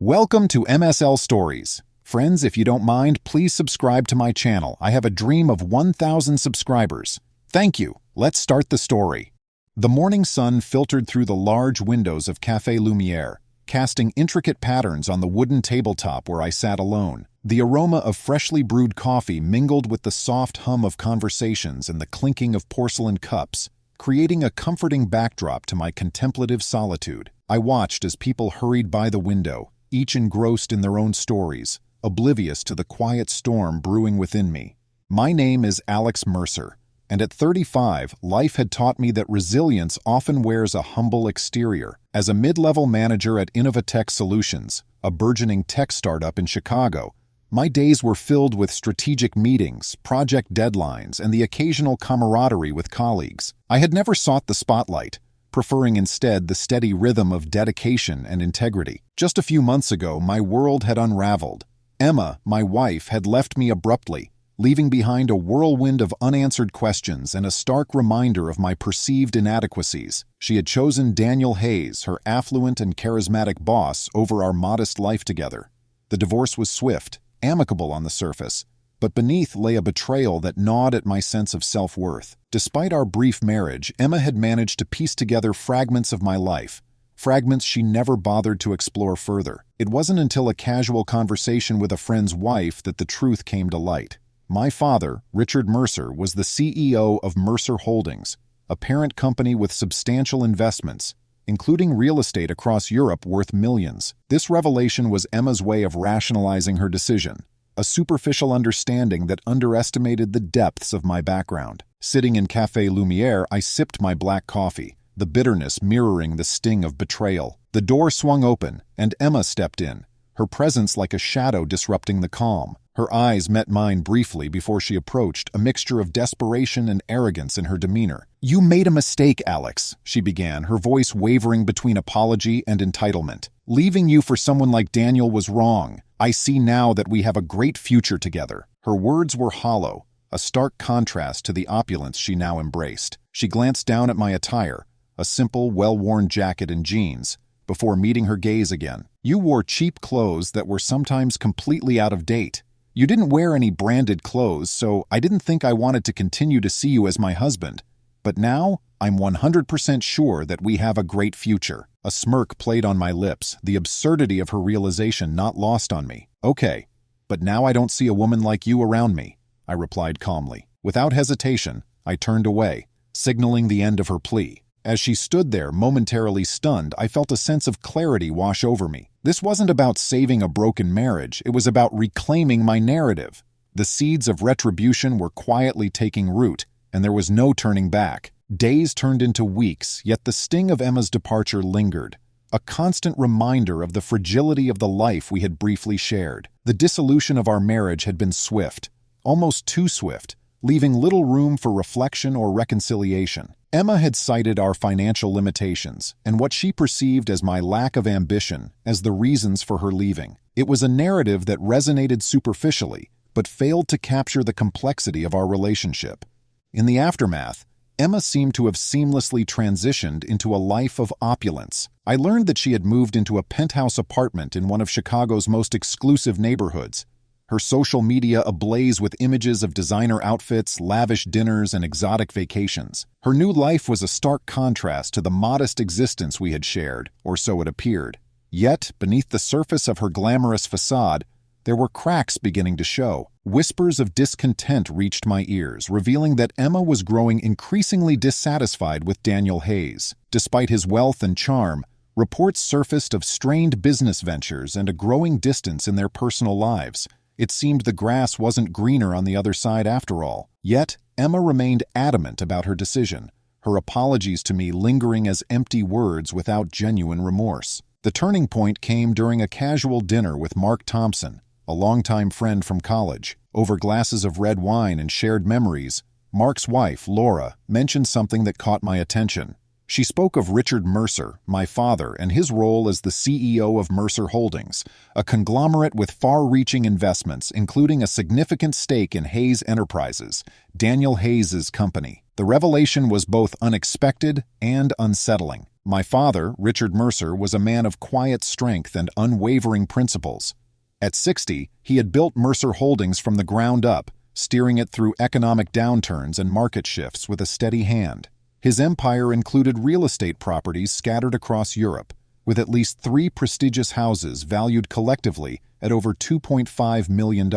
Welcome to MSL Stories. Friends, if you don't mind, please subscribe to my channel. I have a dream of 1,000 subscribers. Thank you. Let's start the story. The morning sun filtered through the large windows of Café Lumière, casting intricate patterns on the wooden tabletop where I sat alone. The aroma of freshly brewed coffee mingled with the soft hum of conversations and the clinking of porcelain cups, creating a comforting backdrop to my contemplative solitude. I watched as people hurried by the window, each engrossed in their own stories, oblivious to the quiet storm brewing within me. My name is Alex Mercer, and at 35, life had taught me that resilience often wears a humble exterior. As a mid-level manager at Innovatech Solutions, a burgeoning tech startup in Chicago, my days were filled with strategic meetings, project deadlines, and the occasional camaraderie with colleagues. I had never sought the spotlight, preferring instead the steady rhythm of dedication and integrity. Just a few months ago, my world had unraveled. Emma, my wife, had left me abruptly, leaving behind a whirlwind of unanswered questions and a stark reminder of my perceived inadequacies. She had chosen Daniel Hayes, her affluent and charismatic boss, over our modest life together. The divorce was swift, amicable on the surface, but beneath lay a betrayal that gnawed at my sense of self-worth. Despite our brief marriage, Emma had managed to piece together fragments of my life, fragments she never bothered to explore further. It wasn't until a casual conversation with a friend's wife that the truth came to light. My father, Richard Mercer, was the CEO of Mercer Holdings, a parent company with substantial investments, including real estate across Europe worth millions. This revelation was Emma's way of rationalizing her decision, a superficial understanding that underestimated the depths of my background. Sitting in Café Lumière, I sipped my black coffee, the bitterness mirroring the sting of betrayal. The door swung open, and Emma stepped in, her presence like a shadow disrupting the calm. Her eyes met mine briefly before she approached, a mixture of desperation and arrogance in her demeanor. "You made a mistake, Alex," she began, her voice wavering between apology and entitlement. "Leaving you for someone like Daniel was wrong. I see now that we have a great future together." Her words were hollow, a stark contrast to the opulence she now embraced. She glanced down at my attire, a simple, well-worn jacket and jeans, before meeting her gaze again. "You wore cheap clothes that were sometimes completely out of date. You didn't wear any branded clothes, so I didn't think I wanted to continue to see you as my husband. But now, I'm 100% sure that we have a great future." A smirk played on my lips, the absurdity of her realization not lost on me. "Okay, but now I don't see a woman like you around me," I replied calmly. Without hesitation, I turned away, signaling the end of her plea. As she stood there, momentarily stunned, I felt a sense of clarity wash over me. This wasn't about saving a broken marriage, it was about reclaiming my narrative. The seeds of retribution were quietly taking root, and there was no turning back. Days turned into weeks, yet the sting of Emma's departure lingered, a constant reminder of the fragility of the life we had briefly shared. The dissolution of our marriage had been swift, almost too swift, leaving little room for reflection or reconciliation. Emma had cited our financial limitations and what she perceived as my lack of ambition as the reasons for her leaving. It was a narrative that resonated superficially, but failed to capture the complexity of our relationship. In the aftermath, Emma seemed to have seamlessly transitioned into a life of opulence. I learned that she had moved into a penthouse apartment in one of Chicago's most exclusive neighborhoods, her social media ablaze with images of designer outfits, lavish dinners, and exotic vacations. Her new life was a stark contrast to the modest existence we had shared, or so it appeared. Yet, beneath the surface of her glamorous facade, there were cracks beginning to show. Whispers of discontent reached my ears, revealing that Emma was growing increasingly dissatisfied with Daniel Hayes. Despite his wealth and charm, reports surfaced of strained business ventures and a growing distance in their personal lives. It seemed the grass wasn't greener on the other side after all. Yet, Emma remained adamant about her decision, her apologies to me lingering as empty words without genuine remorse. The turning point came during a casual dinner with Mark Thompson, a longtime friend from college. Over glasses of red wine and shared memories, Mark's wife, Laura, mentioned something that caught my attention. She spoke of Richard Mercer, my father, and his role as the CEO of Mercer Holdings, a conglomerate with far-reaching investments, including a significant stake in Hayes Enterprises, Daniel Hayes' company. The revelation was both unexpected and unsettling. My father, Richard Mercer, was a man of quiet strength and unwavering principles. At 60, he had built Mercer Holdings from the ground up, steering it through economic downturns and market shifts with a steady hand. His empire included real estate properties scattered across Europe, with at least 3 prestigious houses valued collectively at over $2.5 million.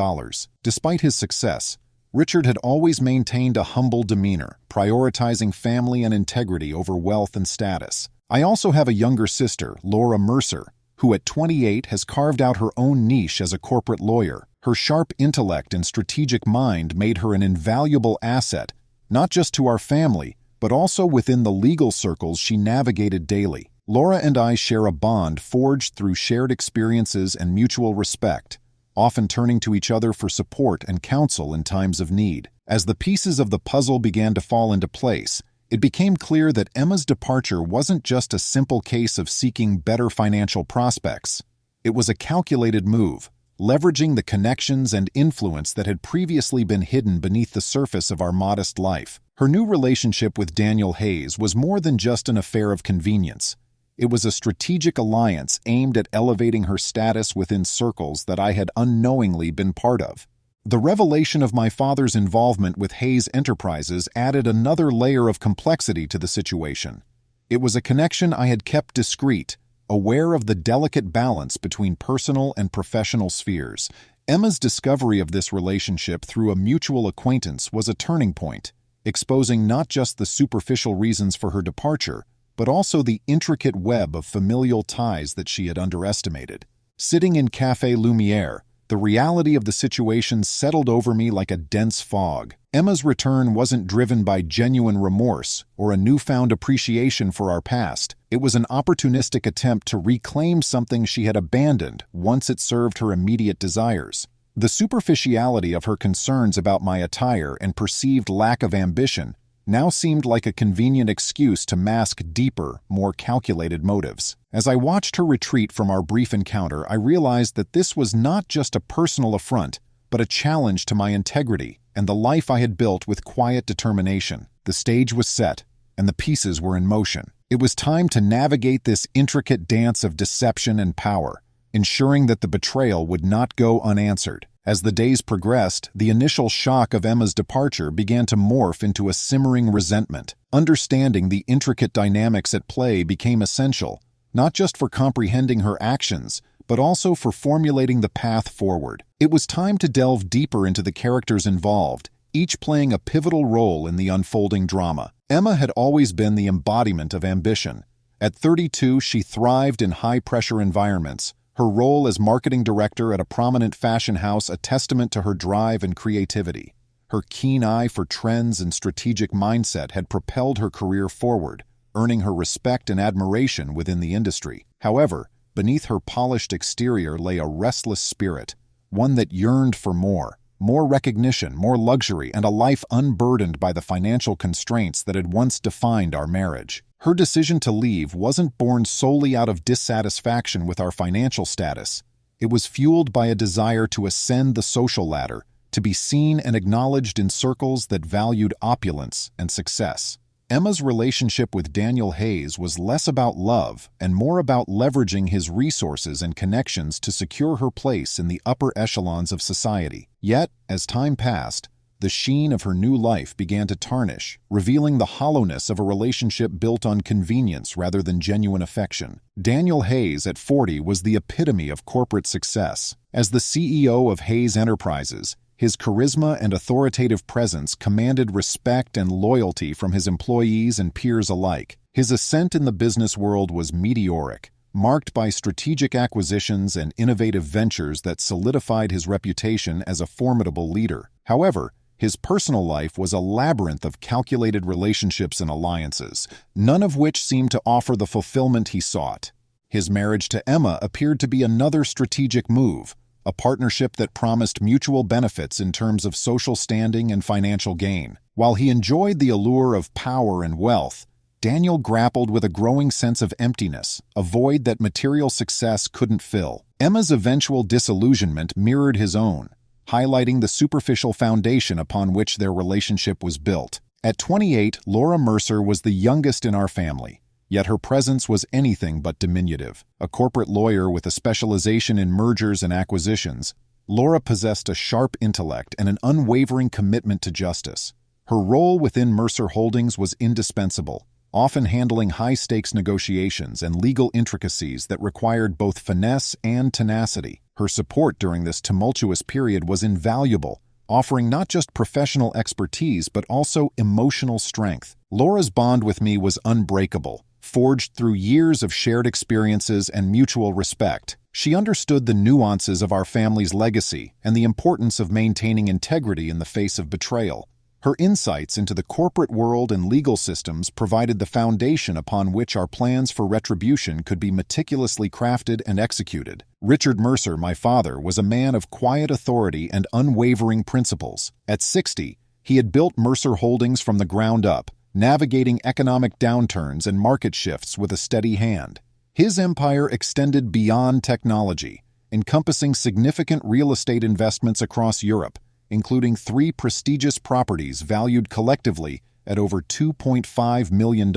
Despite his success, Richard had always maintained a humble demeanor, prioritizing family and integrity over wealth and status. I also have a younger sister, Laura Mercer, who at 28 has carved out her own niche as a corporate lawyer. Her sharp intellect and strategic mind made her an invaluable asset, not just to our family, but also within the legal circles she navigated daily. Laura and I share a bond forged through shared experiences and mutual respect, often turning to each other for support and counsel in times of need. As the pieces of the puzzle began to fall into place, it became clear that Emma's departure wasn't just a simple case of seeking better financial prospects. It was a calculated move, leveraging the connections and influence that had previously been hidden beneath the surface of our modest life. Her new relationship with Daniel Hayes was more than just an affair of convenience. It was a strategic alliance aimed at elevating her status within circles that I had unknowingly been part of. The revelation of my father's involvement with Hayes Enterprises added another layer of complexity to the situation. It was a connection I had kept discreet, aware of the delicate balance between personal and professional spheres. Emma's discovery of this relationship through a mutual acquaintance was a turning point, exposing not just the superficial reasons for her departure, but also the intricate web of familial ties that she had underestimated. Sitting in Café Lumière, the reality of the situation settled over me like a dense fog. Emma's return wasn't driven by genuine remorse or a newfound appreciation for our past. It was an opportunistic attempt to reclaim something she had abandoned once it served her immediate desires. The superficiality of her concerns about my attire and perceived lack of ambition now seemed like a convenient excuse to mask deeper, more calculated motives. As I watched her retreat from our brief encounter, I realized that this was not just a personal affront, but a challenge to my integrity and the life I had built with quiet determination. The stage was set, and the pieces were in motion. It was time to navigate this intricate dance of deception and power, ensuring that the betrayal would not go unanswered. As the days progressed, the initial shock of Emma's departure began to morph into a simmering resentment. Understanding the intricate dynamics at play became essential, not just for comprehending her actions, but also for formulating the path forward. It was time to delve deeper into the characters involved, each playing a pivotal role in the unfolding drama. Emma had always been the embodiment of ambition. At 32, she thrived in high-pressure environments, her role as marketing director at a prominent fashion house a testament to her drive and creativity. Her keen eye for trends and strategic mindset had propelled her career forward, earning her respect and admiration within the industry. However, beneath her polished exterior lay a restless spirit, one that yearned for more recognition, more luxury, and a life unburdened by the financial constraints that had once defined our marriage. Her decision to leave wasn't born solely out of dissatisfaction with our financial status. It was fueled by a desire to ascend the social ladder, to be seen and acknowledged in circles that valued opulence and success. Emma's relationship with Daniel Hayes was less about love and more about leveraging his resources and connections to secure her place in the upper echelons of society. Yet, as time passed, the sheen of her new life began to tarnish, revealing the hollowness of a relationship built on convenience rather than genuine affection. Daniel Hayes, at 40, was the epitome of corporate success. As the CEO of Hayes Enterprises, his charisma and authoritative presence commanded respect and loyalty from his employees and peers alike. His ascent in the business world was meteoric, marked by strategic acquisitions and innovative ventures that solidified his reputation as a formidable leader. However, his personal life was a labyrinth of calculated relationships and alliances, none of which seemed to offer the fulfillment he sought. His marriage to Emma appeared to be another strategic move, a partnership that promised mutual benefits in terms of social standing and financial gain. While he enjoyed the allure of power and wealth, Daniel grappled with a growing sense of emptiness, a void that material success couldn't fill. Emma's eventual disillusionment mirrored his own, highlighting the superficial foundation upon which their relationship was built. At 28, Laura Mercer was the youngest in our family, yet her presence was anything but diminutive. A corporate lawyer with a specialization in mergers and acquisitions, Laura possessed a sharp intellect and an unwavering commitment to justice. Her role within Mercer Holdings was indispensable, often handling high-stakes negotiations and legal intricacies that required both finesse and tenacity. Her support during this tumultuous period was invaluable, offering not just professional expertise but also emotional strength. Laura's bond with me was unbreakable, forged through years of shared experiences and mutual respect. She understood the nuances of our family's legacy and the importance of maintaining integrity in the face of betrayal. Her insights into the corporate world and legal systems provided the foundation upon which our plans for retribution could be meticulously crafted and executed. Richard Mercer, my father, was a man of quiet authority and unwavering principles. At 60, he had built Mercer Holdings from the ground up, navigating economic downturns and market shifts with a steady hand. His empire extended beyond technology, encompassing significant real estate investments across Europe, including 3 prestigious properties valued collectively at over $2.5 million.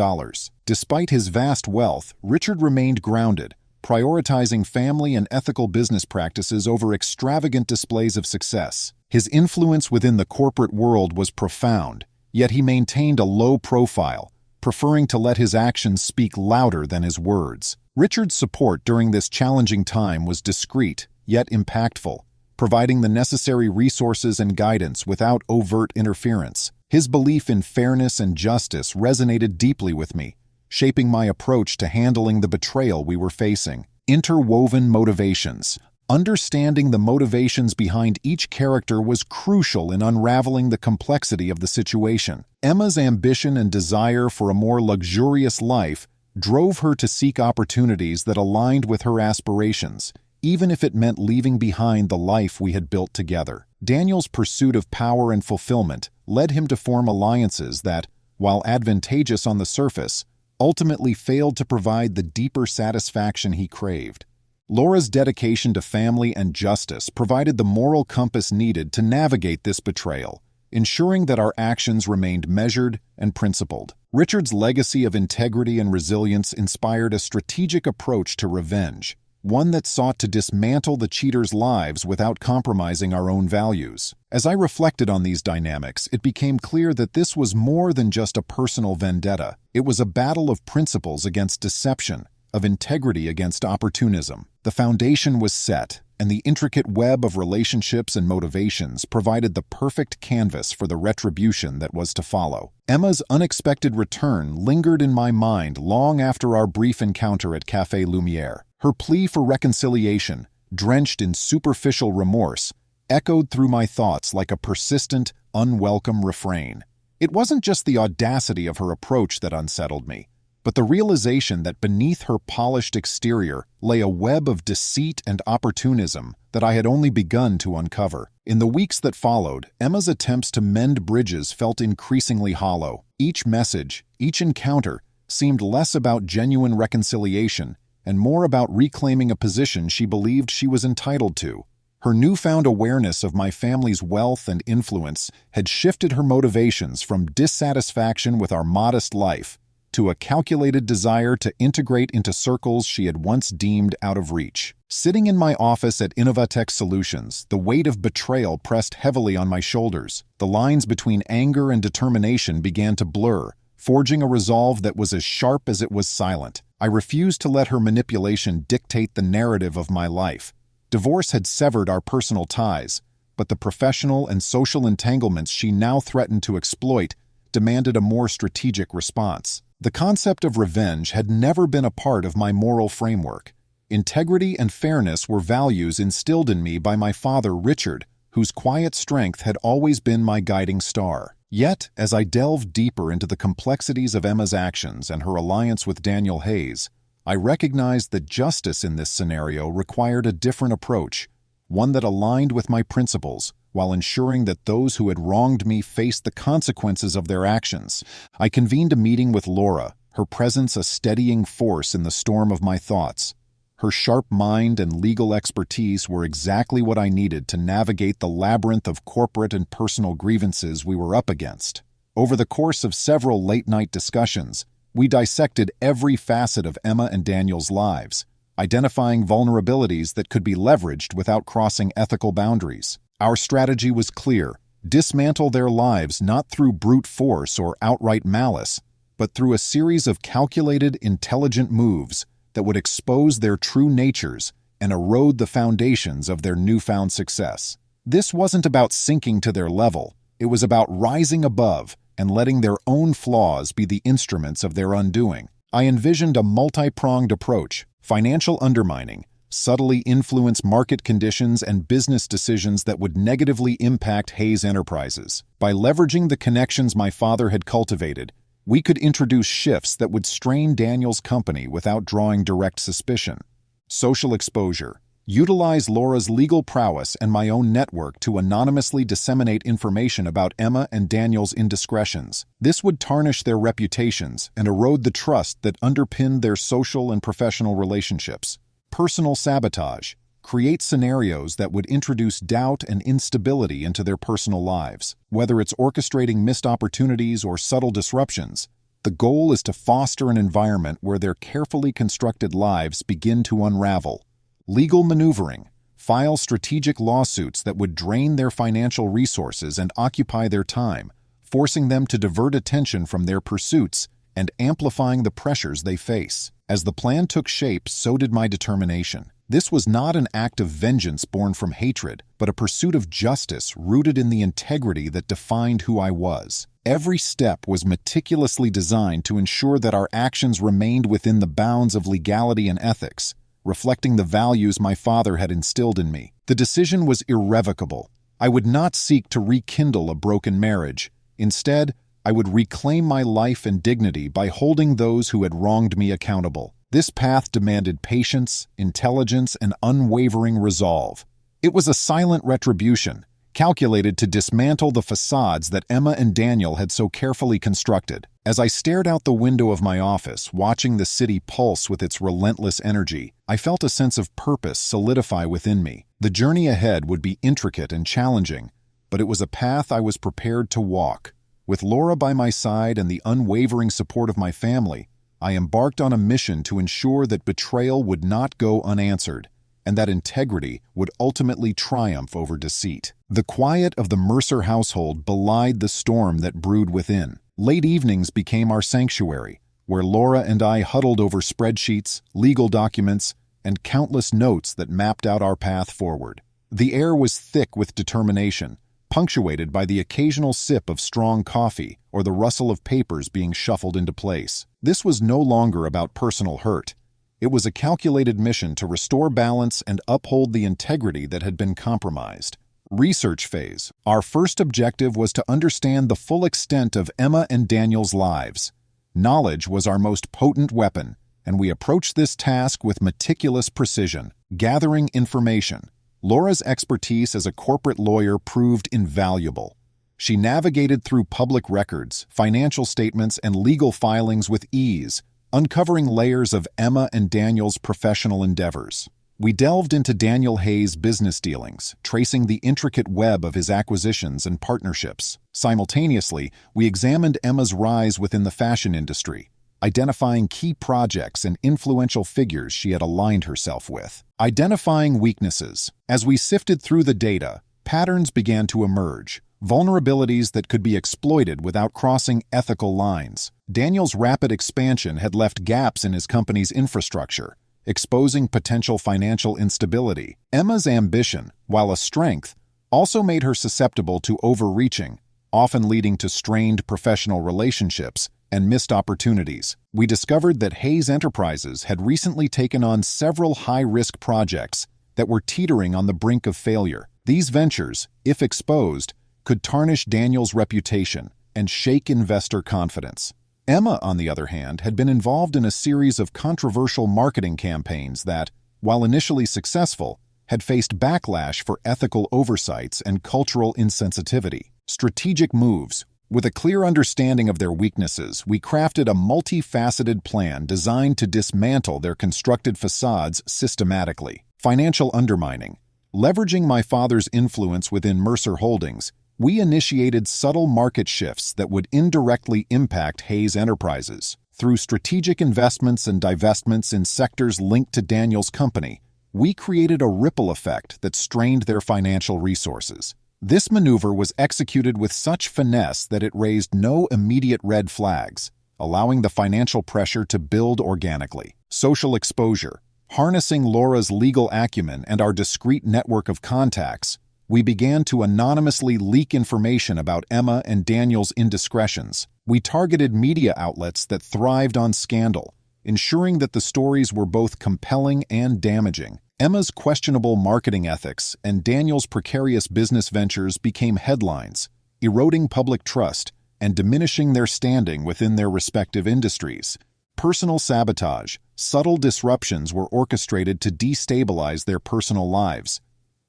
Despite his vast wealth, Richard remained grounded, prioritizing family and ethical business practices over extravagant displays of success. His influence within the corporate world was profound, yet he maintained a low profile, preferring to let his actions speak louder than his words. Richard's support during this challenging time was discreet, yet impactful, providing the necessary resources and guidance without overt interference. His belief in fairness and justice resonated deeply with me, shaping my approach to handling the betrayal we were facing. Interwoven motivations. Understanding the motivations behind each character was crucial in unraveling the complexity of the situation. Emma's ambition and desire for a more luxurious life drove her to seek opportunities that aligned with her aspirations, even if it meant leaving behind the life we had built together. Daniel's pursuit of power and fulfillment led him to form alliances that, while advantageous on the surface, ultimately failed to provide the deeper satisfaction he craved. Laura's dedication to family and justice provided the moral compass needed to navigate this betrayal, ensuring that our actions remained measured and principled. Richard's legacy of integrity and resilience inspired a strategic approach to revenge, one that sought to dismantle the cheaters' lives without compromising our own values. As I reflected on these dynamics, it became clear that this was more than just a personal vendetta. It was a battle of principles against deception, of integrity against opportunism. The foundation was set, and the intricate web of relationships and motivations provided the perfect canvas for the retribution that was to follow. Emma's unexpected return lingered in my mind long after our brief encounter at Café Lumière. Her plea for reconciliation, drenched in superficial remorse, echoed through my thoughts like a persistent, unwelcome refrain. It wasn't just the audacity of her approach that unsettled me, but the realization that beneath her polished exterior lay a web of deceit and opportunism that I had only begun to uncover. In the weeks that followed, Emma's attempts to mend bridges felt increasingly hollow. Each message, each encounter, seemed less about genuine reconciliation and more about reclaiming a position she believed she was entitled to. Her newfound awareness of my family's wealth and influence had shifted her motivations from dissatisfaction with our modest life to a calculated desire to integrate into circles she had once deemed out of reach. Sitting in my office at Innovatech Solutions, the weight of betrayal pressed heavily on my shoulders. The lines between anger and determination began to blur, forging a resolve that was as sharp as it was silent. I refused to let her manipulation dictate the narrative of my life. Divorce had severed our personal ties, but the professional and social entanglements she now threatened to exploit demanded a more strategic response. The concept of revenge had never been a part of my moral framework. Integrity and fairness were values instilled in me by my father, Richard, whose quiet strength had always been my guiding star. Yet, as I delved deeper into the complexities of Emma's actions and her alliance with Daniel Hayes, I recognized that justice in this scenario required a different approach, one that aligned with my principles, while ensuring that those who had wronged me faced the consequences of their actions. I convened a meeting with Laura, her presence a steadying force in the storm of my thoughts. Her sharp mind and legal expertise were exactly what I needed to navigate the labyrinth of corporate and personal grievances we were up against. Over the course of several late-night discussions, We dissected every facet of Emma and Daniel's lives, identifying vulnerabilities that could be leveraged without crossing ethical boundaries. Our strategy was clear: dismantle their lives not through brute force or outright malice, but through a series of calculated, intelligent moves that would expose their true natures and erode the foundations of their newfound success. This wasn't about sinking to their level. It was about rising above and letting their own flaws be the instruments of their undoing. I envisioned a multi-pronged approach: financial undermining, subtly influence market conditions and business decisions that would negatively impact Hayes Enterprises. By leveraging the connections my father had cultivated, we could introduce shifts that would strain Daniel's company without drawing direct suspicion. Social exposure. Utilize Laura's legal prowess and my own network to anonymously disseminate information about Emma and Daniel's indiscretions. This would tarnish their reputations and erode the trust that underpinned their social and professional relationships. Personal sabotage. Create scenarios that would introduce doubt and instability into their personal lives. Whether it's orchestrating missed opportunities or subtle disruptions, the goal is to foster an environment where their carefully constructed lives begin to unravel. Legal maneuvering. File strategic lawsuits that would drain their financial resources and occupy their time, forcing them to divert attention from their pursuits and amplifying the pressures they face. As the plan took shape, so did my determination. This was not an act of vengeance born from hatred, but a pursuit of justice rooted in the integrity that defined who I was. Every step was meticulously designed to ensure that our actions remained within the bounds of legality and ethics, reflecting the values my father had instilled in me. The decision was irrevocable. I would not seek to rekindle a broken marriage. Instead, I would reclaim my life and dignity by holding those who had wronged me accountable. This path demanded patience, intelligence, and unwavering resolve. It was a silent retribution, calculated to dismantle the facades that Emma and Daniel had so carefully constructed. As I stared out the window of my office, watching the city pulse with its relentless energy, I felt a sense of purpose solidify within me. The journey ahead would be intricate and challenging, but it was a path I was prepared to walk. With Laura by my side and the unwavering support of my family, I embarked on a mission to ensure that betrayal would not go unanswered, and that integrity would ultimately triumph over deceit. The quiet of the Mercer household belied the storm that brewed within. Late evenings became our sanctuary, where Laura and I huddled over spreadsheets, legal documents, and countless notes that mapped out our path forward. The air was thick with determination, punctuated by the occasional sip of strong coffee or the rustle of papers being shuffled into place. This was no longer about personal hurt. It was a calculated mission to restore balance and uphold the integrity that had been compromised. Research phase. Our first objective was to understand the full extent of Emma and Daniel's lives. Knowledge was our most potent weapon, and we approached this task with meticulous precision. Gathering information. Laura's expertise as a corporate lawyer proved invaluable. She navigated through public records, financial statements, and legal filings with ease, uncovering layers of Emma and Daniel's professional endeavors. We delved into Daniel Hayes' business dealings, tracing the intricate web of his acquisitions and partnerships. Simultaneously, we examined Emma's rise within the fashion industry, identifying key projects and influential figures she had aligned herself with. Identifying weaknesses. As we sifted through the data, patterns began to emerge, vulnerabilities that could be exploited without crossing ethical lines. Daniel's rapid expansion had left gaps in his company's infrastructure, exposing potential financial instability. Emma's ambition, while a strength, also made her susceptible to overreaching, often leading to strained professional relationships and missed opportunities. We discovered that Hayes Enterprises had recently taken on several high-risk projects that were teetering on the brink of failure. These ventures, if exposed, could tarnish Daniel's reputation and shake investor confidence. Emma, on the other hand, had been involved in a series of controversial marketing campaigns that, while initially successful, had faced backlash for ethical oversights and cultural insensitivity. Strategic moves. With a clear understanding of their weaknesses, we crafted a multifaceted plan designed to dismantle their constructed facades systematically. Financial undermining. Leveraging my father's influence within Mercer Holdings, we initiated subtle market shifts that would indirectly impact Hayes Enterprises. Through strategic investments and divestments in sectors linked to Daniel's company, we created a ripple effect that strained their financial resources. This maneuver was executed with such finesse that it raised no immediate red flags, allowing the financial pressure to build organically. Social exposure. Harnessing Laura's legal acumen and our discreet network of contacts, we began to anonymously leak information about Emma and Daniel's indiscretions. We targeted media outlets that thrived on scandal, ensuring that the stories were both compelling and damaging. Emma's questionable marketing ethics and Daniel's precarious business ventures became headlines, eroding public trust and diminishing their standing within their respective industries. Personal sabotage. Subtle disruptions were orchestrated to destabilize their personal lives.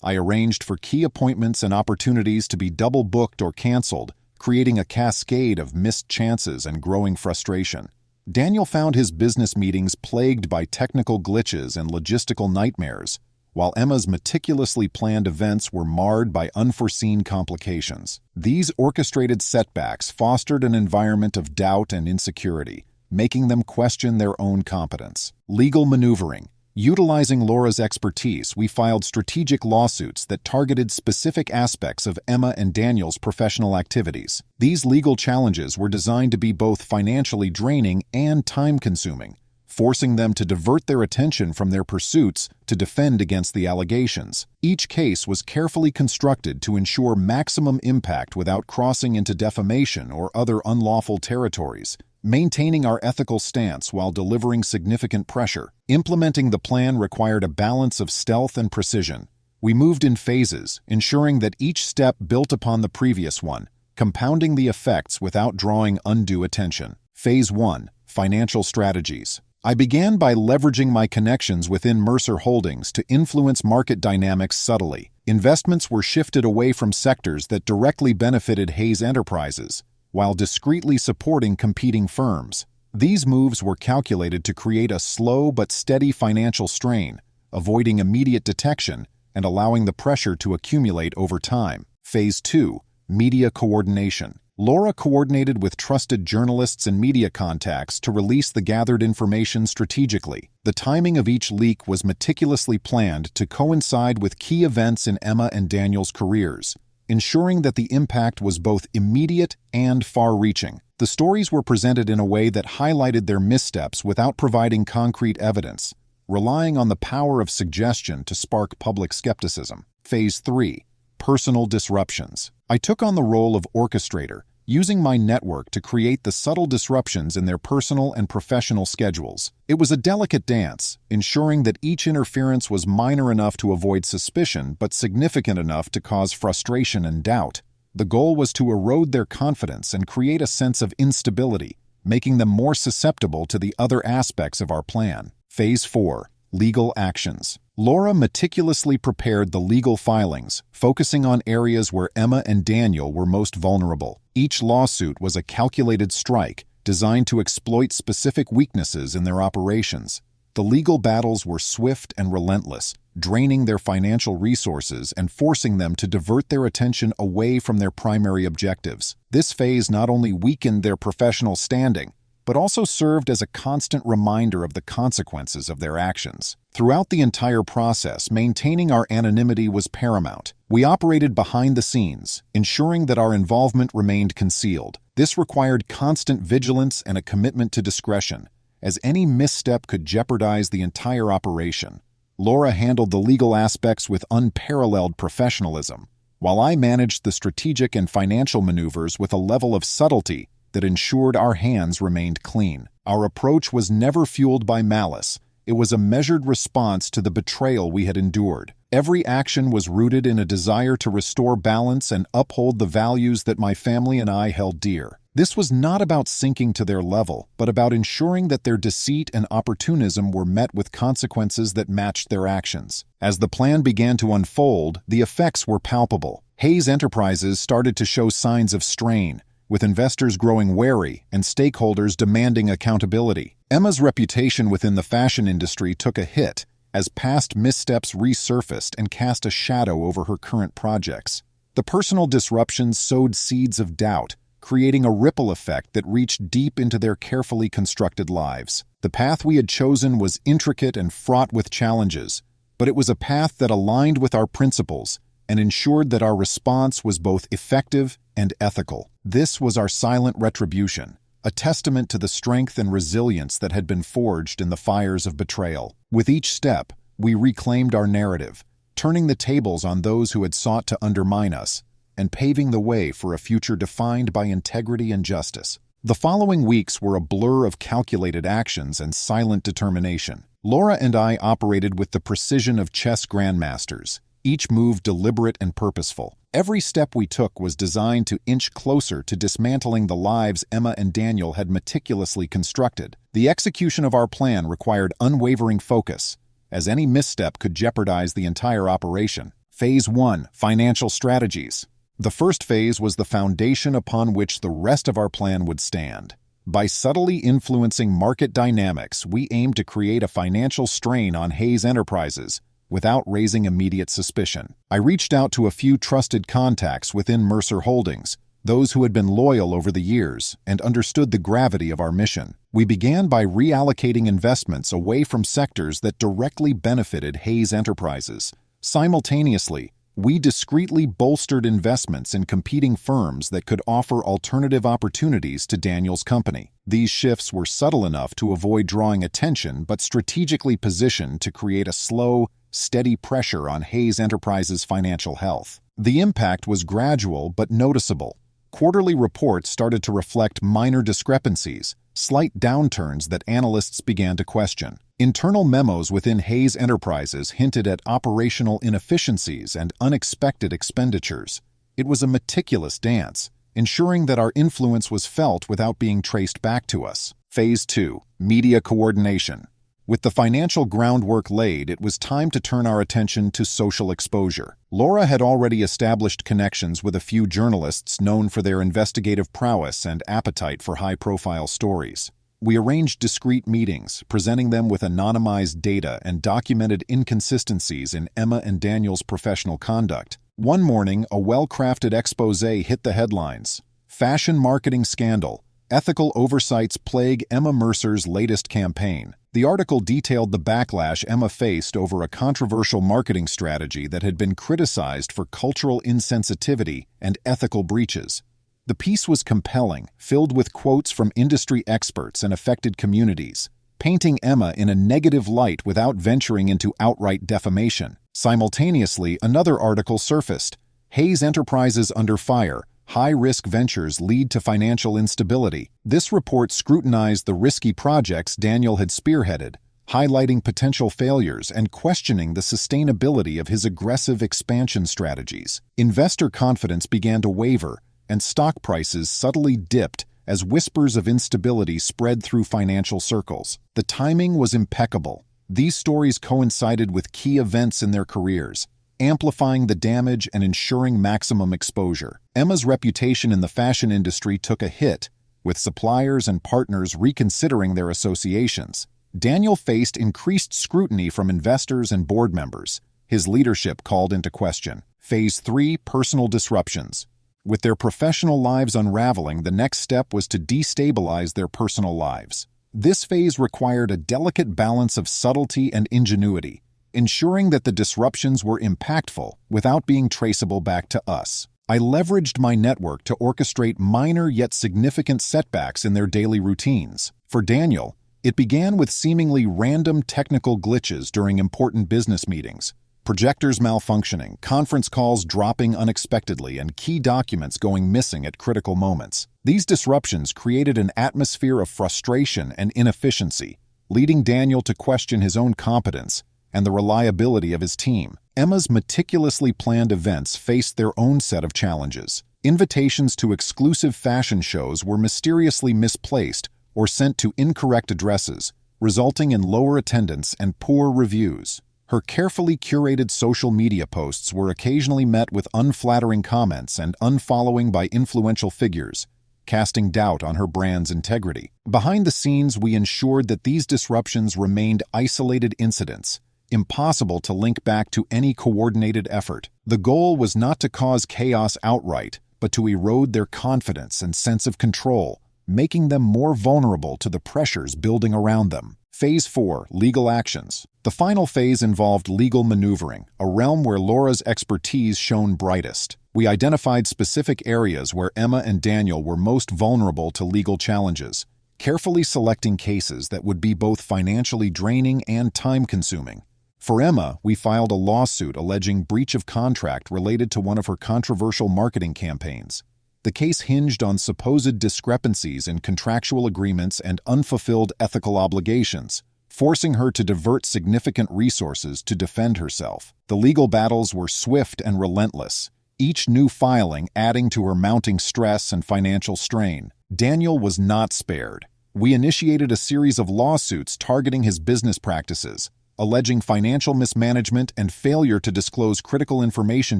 I arranged for key appointments and opportunities to be double-booked or canceled, creating a cascade of missed chances and growing frustration. Daniel found his business meetings plagued by technical glitches and logistical nightmares, while Emma's meticulously planned events were marred by unforeseen complications. These orchestrated setbacks fostered an environment of doubt and insecurity, making them question their own competence. Legal maneuvering. Utilizing Laura's expertise, we filed strategic lawsuits that targeted specific aspects of Emma and Daniel's professional activities. These legal challenges were designed to be both financially draining and time-consuming, forcing them to divert their attention from their pursuits to defend against the allegations. Each case was carefully constructed to ensure maximum impact without crossing into defamation or other unlawful territories, maintaining our ethical stance while delivering significant pressure. Implementing the plan required a balance of stealth and precision. We moved in phases, ensuring that each step built upon the previous one, compounding the effects without drawing undue attention. Phase 1. Financial strategies. I began by leveraging my connections within Mercer Holdings to influence market dynamics subtly. Investments were shifted away from sectors that directly benefited Hayes Enterprises, while discreetly supporting competing firms. These moves were calculated to create a slow but steady financial strain, avoiding immediate detection and allowing the pressure to accumulate over time. Phase 2. Media coordination. Laura coordinated with trusted journalists and media contacts to release the gathered information strategically. The timing of each leak was meticulously planned to coincide with key events in Emma and Daniel's careers, ensuring that the impact was both immediate and far-reaching. The stories were presented in a way that highlighted their missteps without providing concrete evidence, relying on the power of suggestion to spark public skepticism. Phase 3. Personal disruptions. I took on the role of orchestrator, using my network to create the subtle disruptions in their personal and professional schedules. It was a delicate dance, ensuring that each interference was minor enough to avoid suspicion but significant enough to cause frustration and doubt. The goal was to erode their confidence and create a sense of instability, making them more susceptible to the other aspects of our plan. Phase 4. Legal actions. Laura meticulously prepared the legal filings, focusing on areas where Emma and Daniel were most vulnerable. Each lawsuit was a calculated strike, designed to exploit specific weaknesses in their operations. The legal battles were swift and relentless, draining their financial resources and forcing them to divert their attention away from their primary objectives. This phase not only weakened their professional standing, but also served as a constant reminder of the consequences of their actions. Throughout the entire process, maintaining our anonymity was paramount. We operated behind the scenes, ensuring that our involvement remained concealed. This required constant vigilance and a commitment to discretion, as any misstep could jeopardize the entire operation. Laura handled the legal aspects with unparalleled professionalism, while I managed the strategic and financial maneuvers with a level of subtlety that ensured our hands remained clean. Our approach was never fueled by malice. It was a measured response to the betrayal we had endured. Every action was rooted in a desire to restore balance and uphold the values that my family and I held dear. This was not about sinking to their level, but about ensuring that their deceit and opportunism were met with consequences that matched their actions. As the plan began to unfold, the effects were palpable. Hayes Enterprises started to show signs of strain, with investors growing wary and stakeholders demanding accountability. Emma's reputation within the fashion industry took a hit as past missteps resurfaced and cast a shadow over her current projects. The personal disruptions sowed seeds of doubt, creating a ripple effect that reached deep into their carefully constructed lives. The path we had chosen was intricate and fraught with challenges, but it was a path that aligned with our principles and ensured that our response was both effective and ethical. This was our silent retribution, a testament to the strength and resilience that had been forged in the fires of betrayal. With each step, we reclaimed our narrative, turning the tables on those who had sought to undermine us, and paving the way for a future defined by integrity and justice. The following weeks were a blur of calculated actions and silent determination. Laura and I operated with the precision of chess grandmasters, each move deliberate and purposeful. Every step we took was designed to inch closer to dismantling the lives Emma and Daniel had meticulously constructed. The execution of our plan required unwavering focus, as any misstep could jeopardize the entire operation. Phase 1: Financial Strategies. The first phase was the foundation upon which the rest of our plan would stand. By subtly influencing market dynamics, we aimed to create a financial strain on Hayes Enterprises without raising immediate suspicion. I reached out to a few trusted contacts within Mercer Holdings, those who had been loyal over the years and understood the gravity of our mission. We began by reallocating investments away from sectors that directly benefited Hayes Enterprises. Simultaneously, we discreetly bolstered investments in competing firms that could offer alternative opportunities to Daniel's company. These shifts were subtle enough to avoid drawing attention but strategically positioned to create a slow, steady pressure on Hayes Enterprises' financial health. The impact was gradual but noticeable. Quarterly reports started to reflect minor discrepancies, slight downturns that analysts began to question. Internal memos within Hayes Enterprises hinted at operational inefficiencies and unexpected expenditures. It was a meticulous dance, ensuring that our influence was felt without being traced back to us. Phase 2: Media Coordination. With the financial groundwork laid, it was time to turn our attention to social exposure. Laura had already established connections with a few journalists known for their investigative prowess and appetite for high-profile stories. We arranged discreet meetings, presenting them with anonymized data and documented inconsistencies in Emma and Daniel's professional conduct. One morning, a well-crafted exposé hit the headlines. Fashion marketing scandal: ethical oversights plague Emma Mercer's latest campaign. The article detailed the backlash Emma faced over a controversial marketing strategy that had been criticized for cultural insensitivity and ethical breaches. The piece was compelling, filled with quotes from industry experts and affected communities, painting Emma in a negative light without venturing into outright defamation. Simultaneously, another article surfaced: Hayes Enterprises under fire. High-risk ventures lead to financial instability. This report scrutinized the risky projects Daniel had spearheaded, highlighting potential failures and questioning the sustainability of his aggressive expansion strategies. Investor confidence began to waver, and stock prices subtly dipped as whispers of instability spread through financial circles. The timing was impeccable. These stories coincided with key events in their careers, amplifying the damage and ensuring maximum exposure. Emma's reputation in the fashion industry took a hit, with suppliers and partners reconsidering their associations. Daniel faced increased scrutiny from investors and board members, his leadership called into question. Phase 3: Personal Disruptions. With their professional lives unraveling, the next step was to destabilize their personal lives. This phase required a delicate balance of subtlety and ingenuity, ensuring that the disruptions were impactful without being traceable back to us. I leveraged my network to orchestrate minor yet significant setbacks in their daily routines. For Daniel, it began with seemingly random technical glitches during important business meetings, projectors malfunctioning, conference calls dropping unexpectedly, and key documents going missing at critical moments. These disruptions created an atmosphere of frustration and inefficiency, leading Daniel to question his own competence and the reliability of his team. Emma's meticulously planned events faced their own set of challenges. Invitations to exclusive fashion shows were mysteriously misplaced or sent to incorrect addresses, resulting in lower attendance and poor reviews. Her carefully curated social media posts were occasionally met with unflattering comments and unfollowing by influential figures, casting doubt on her brand's integrity. Behind the scenes, we ensured that these disruptions remained isolated incidents, impossible to link back to any coordinated effort. The goal was not to cause chaos outright, but to erode their confidence and sense of control, making them more vulnerable to the pressures building around them. Phase 4. Legal actions. The final phase involved legal maneuvering, a realm where Laura's expertise shone brightest. We identified specific areas where Emma and Daniel were most vulnerable to legal challenges, carefully selecting cases that would be both financially draining and time-consuming. For Emma, we filed a lawsuit alleging breach of contract related to one of her controversial marketing campaigns. The case hinged on supposed discrepancies in contractual agreements and unfulfilled ethical obligations, forcing her to divert significant resources to defend herself. The legal battles were swift and relentless, each new filing adding to her mounting stress and financial strain. Daniel was not spared. We initiated a series of lawsuits targeting his business practices, alleging financial mismanagement and failure to disclose critical information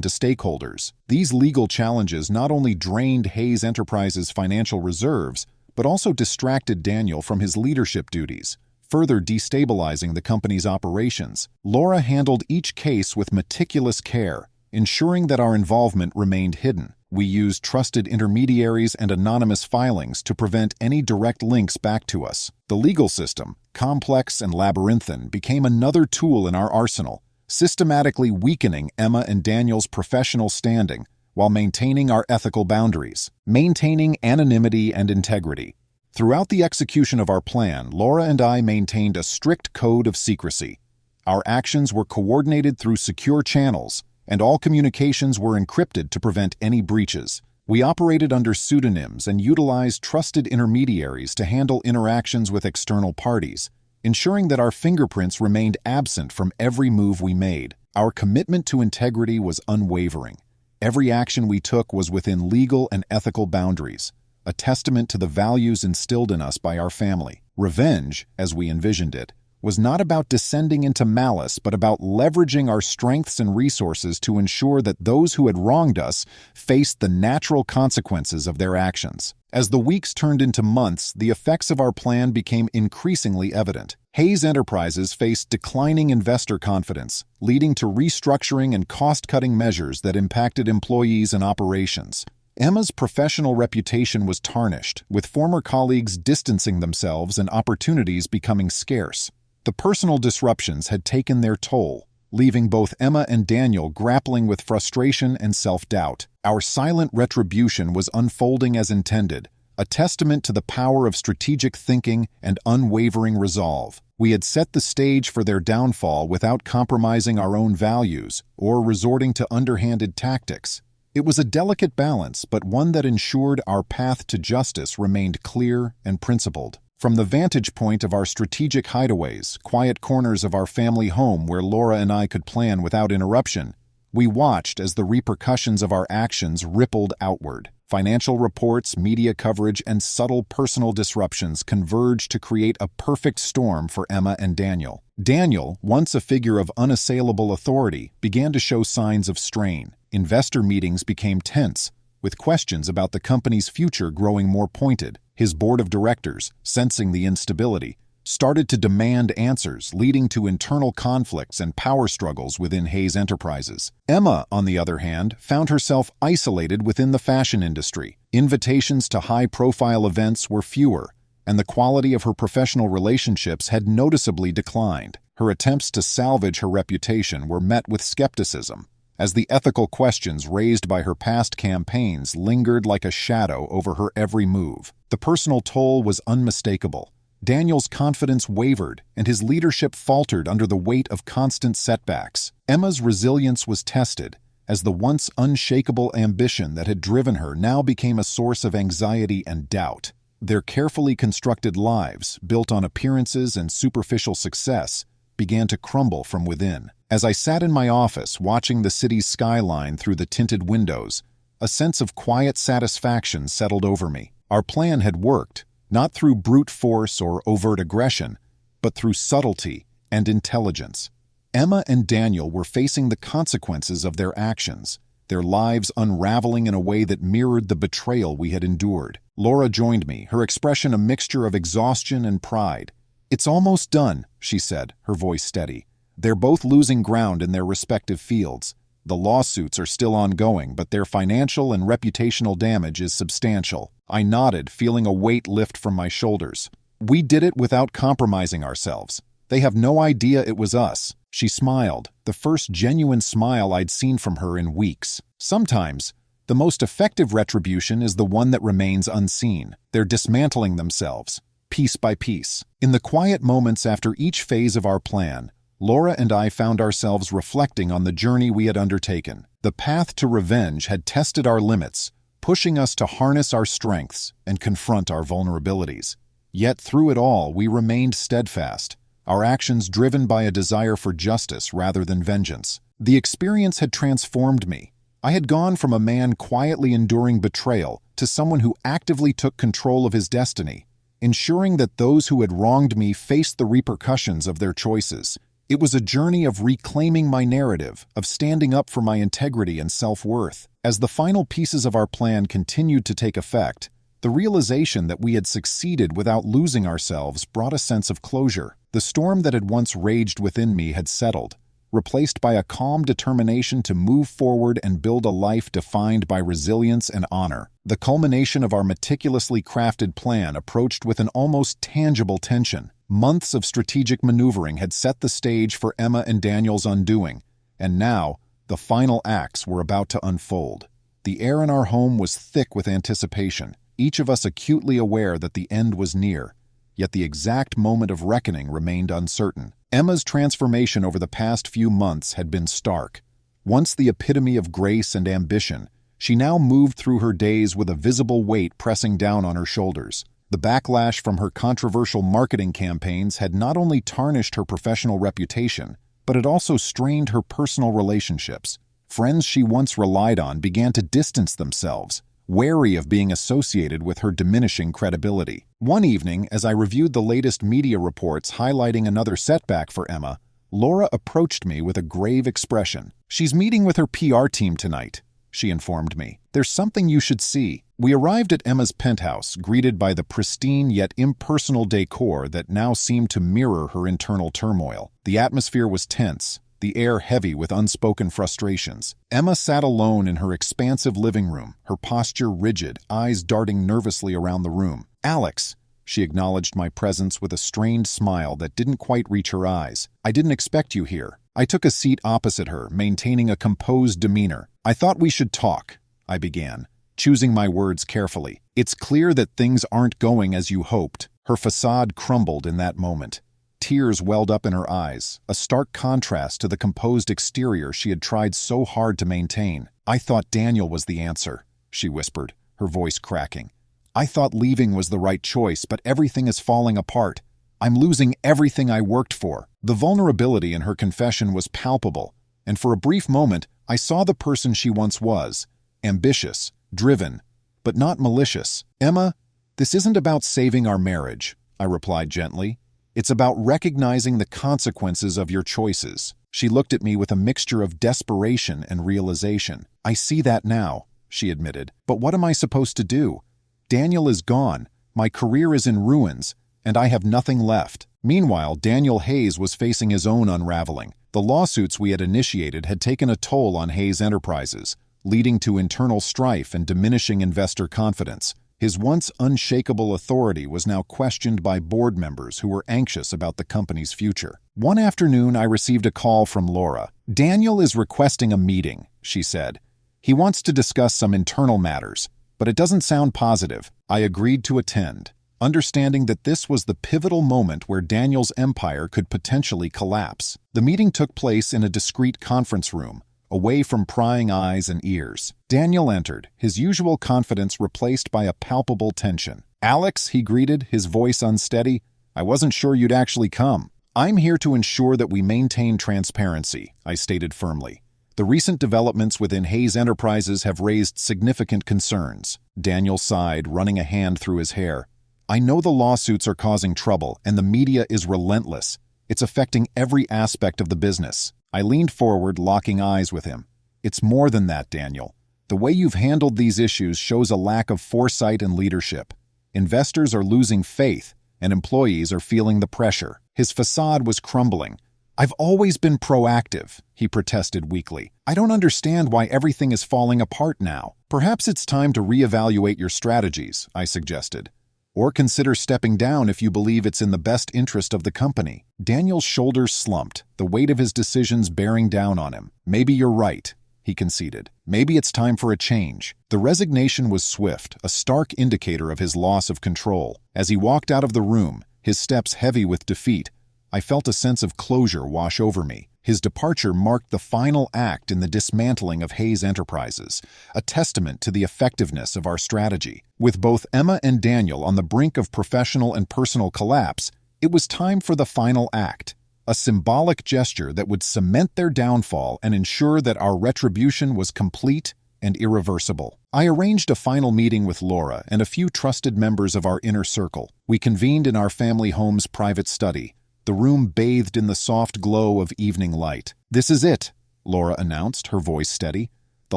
to stakeholders. These legal challenges not only drained Hayes Enterprises' financial reserves, but also distracted Daniel from his leadership duties, further destabilizing the company's operations. Laura handled each case with meticulous care, ensuring that our involvement remained hidden. We used trusted intermediaries and anonymous filings to prevent any direct links back to us. The legal system, complex and labyrinthine, became another tool in our arsenal, systematically weakening Emma and Daniel's professional standing while maintaining our ethical boundaries, maintaining anonymity and integrity. Throughout the execution of our plan, Laura and I maintained a strict code of secrecy. Our actions were coordinated through secure channels, and all communications were encrypted to prevent any breaches. We operated under pseudonyms and utilized trusted intermediaries to handle interactions with external parties, ensuring that our fingerprints remained absent from every move we made. Our commitment to integrity was unwavering. Every action we took was within legal and ethical boundaries, a testament to the values instilled in us by our family. Revenge, as we envisioned it, was not about descending into malice, but about leveraging our strengths and resources to ensure that those who had wronged us faced the natural consequences of their actions. As the weeks turned into months, the effects of our plan became increasingly evident. Hayes Enterprises faced declining investor confidence, leading to restructuring and cost-cutting measures that impacted employees and operations. Emma's professional reputation was tarnished, with former colleagues distancing themselves and opportunities becoming scarce. The personal disruptions had taken their toll, leaving both Emma and Daniel grappling with frustration and self-doubt. Our silent retribution was unfolding as intended, a testament to the power of strategic thinking and unwavering resolve. We had set the stage for their downfall without compromising our own values or resorting to underhanded tactics. It was a delicate balance, but one that ensured our path to justice remained clear and principled. From the vantage point of our strategic hideaways, quiet corners of our family home where Laura and I could plan without interruption, we watched as the repercussions of our actions rippled outward. Financial reports, media coverage, and subtle personal disruptions converged to create a perfect storm for Emma and Daniel. Daniel, once a figure of unassailable authority, began to show signs of strain. Investor meetings became tense, with questions about the company's future growing more pointed. His board of directors, sensing the instability, started to demand answers, leading to internal conflicts and power struggles within Hayes Enterprises. Emma, on the other hand, found herself isolated within the fashion industry. Invitations to high-profile events were fewer, and the quality of her professional relationships had noticeably declined. Her attempts to salvage her reputation were met with skepticism, as the ethical questions raised by her past campaigns lingered like a shadow over her every move. The personal toll was unmistakable. Daniel's confidence wavered, and his leadership faltered under the weight of constant setbacks. Emma's resilience was tested, as the once unshakable ambition that had driven her now became a source of anxiety and doubt. Their carefully constructed lives, built on appearances and superficial success, began to crumble from within. As I sat in my office watching the city's skyline through the tinted windows, a sense of quiet satisfaction settled over me. Our plan had worked, not through brute force or overt aggression, but through subtlety and intelligence. Emma and Daniel were facing the consequences of their actions, their lives unraveling in a way that mirrored the betrayal we had endured. Laura joined me, her expression a mixture of exhaustion and pride. "It's almost done," she said, her voice steady. "They're both losing ground in their respective fields, The lawsuits are still ongoing, but their financial and reputational damage is substantial. I nodded, feeling a weight lift from my shoulders. We did it without compromising ourselves. They have no idea it was us. She smiled, the first genuine smile I'd seen from her in weeks. Sometimes, the most effective retribution is the one that remains unseen. They're dismantling themselves, piece by piece. In the quiet moments after each phase of our plan, Laura and I found ourselves reflecting on the journey we had undertaken. The path to revenge had tested our limits, pushing us to harness our strengths and confront our vulnerabilities. Yet through it all, we remained steadfast, our actions driven by a desire for justice rather than vengeance. The experience had transformed me. I had gone from a man quietly enduring betrayal to someone who actively took control of his destiny, ensuring that those who had wronged me faced the repercussions of their choices. It was a journey of reclaiming my narrative, of standing up for my integrity and self-worth. As the final pieces of our plan continued to take effect, the realization that we had succeeded without losing ourselves brought a sense of closure. The storm that had once raged within me had settled, replaced by a calm determination to move forward and build a life defined by resilience and honor. The culmination of our meticulously crafted plan approached with an almost tangible tension. Months of strategic maneuvering had set the stage for Emma and Daniel's undoing, and now the final acts were about to unfold. The air in our home was thick with anticipation, each of us acutely aware that the end was near, yet the exact moment of reckoning remained uncertain. Emma's transformation over the past few months had been stark. Once the epitome of grace and ambition, she now moved through her days with a visible weight pressing down on her shoulders. The backlash from her controversial marketing campaigns had not only tarnished her professional reputation, but it also strained her personal relationships. Friends she once relied on began to distance themselves, wary of being associated with her diminishing credibility. One evening, as I reviewed the latest media reports highlighting another setback for Emma, Laura approached me with a grave expression. "She's meeting with her PR team tonight," she informed me. "There's something you should see." We arrived at Emma's penthouse, greeted by the pristine yet impersonal decor that now seemed to mirror her internal turmoil. The atmosphere was tense, the air heavy with unspoken frustrations. Emma sat alone in her expansive living room, her posture rigid, eyes darting nervously around the room. "Alex," she acknowledged my presence with a strained smile that didn't quite reach her eyes. "I didn't expect you here." I took a seat opposite her, maintaining a composed demeanor. "I thought we should talk," I began, choosing my words carefully. "It's clear that things aren't going as you hoped." Her facade crumbled in that moment. Tears welled up in her eyes, a stark contrast to the composed exterior she had tried so hard to maintain. "I thought Daniel was the answer," she whispered, her voice cracking. "I thought leaving was the right choice, but everything is falling apart. I'm losing everything I worked for." The vulnerability in her confession was palpable, and for a brief moment, I saw the person she once was, ambitious, driven, but not malicious. "Emma, this isn't about saving our marriage," I replied gently. "It's about recognizing the consequences of your choices." She looked at me with a mixture of desperation and realization. "I see that now," she admitted. "But what am I supposed to do? Daniel is gone, my career is in ruins, and I have nothing left." Meanwhile, Daniel Hayes was facing his own unraveling. The lawsuits we had initiated had taken a toll on Hayes Enterprises, leading to internal strife and diminishing investor confidence. His once unshakable authority was now questioned by board members who were anxious about the company's future. One afternoon, I received a call from Laura. "Daniel is requesting a meeting," she said. "He wants to discuss some internal matters, but it doesn't sound positive." I agreed to attend, understanding that this was the pivotal moment where Daniel's empire could potentially collapse. The meeting took place in a discreet conference room, away from prying eyes and ears. Daniel entered, his usual confidence replaced by a palpable tension. "Alex," he greeted, his voice unsteady, "I wasn't sure you'd actually come." "I'm here to ensure that we maintain transparency," I stated firmly. "The recent developments within Hayes Enterprises have raised significant concerns." Daniel sighed, running a hand through his hair. "I know the lawsuits are causing trouble, and the media is relentless. It's affecting every aspect of the business." I leaned forward, locking eyes with him. "It's more than that, Daniel. The way you've handled these issues shows a lack of foresight and leadership. Investors are losing faith, and employees are feeling the pressure." His facade was crumbling, "I've always been proactive," he protested weakly. "I don't understand why everything is falling apart now." "Perhaps it's time to reevaluate your strategies," I suggested. "Or consider stepping down if you believe it's in the best interest of the company." Daniel's shoulders slumped, the weight of his decisions bearing down on him. "Maybe you're right," he conceded. "Maybe it's time for a change." The resignation was swift, a stark indicator of his loss of control. As he walked out of the room, his steps heavy with defeat, I felt a sense of closure wash over me. His departure marked the final act in the dismantling of Hayes Enterprises, a testament to the effectiveness of our strategy. With both Emma and Daniel on the brink of professional and personal collapse, it was time for the final act, a symbolic gesture that would cement their downfall and ensure that our retribution was complete and irreversible. I arranged a final meeting with Laura and a few trusted members of our inner circle. We convened in our family home's private study, the room bathed in the soft glow of evening light. "This is it," Laura announced, her voice steady. "The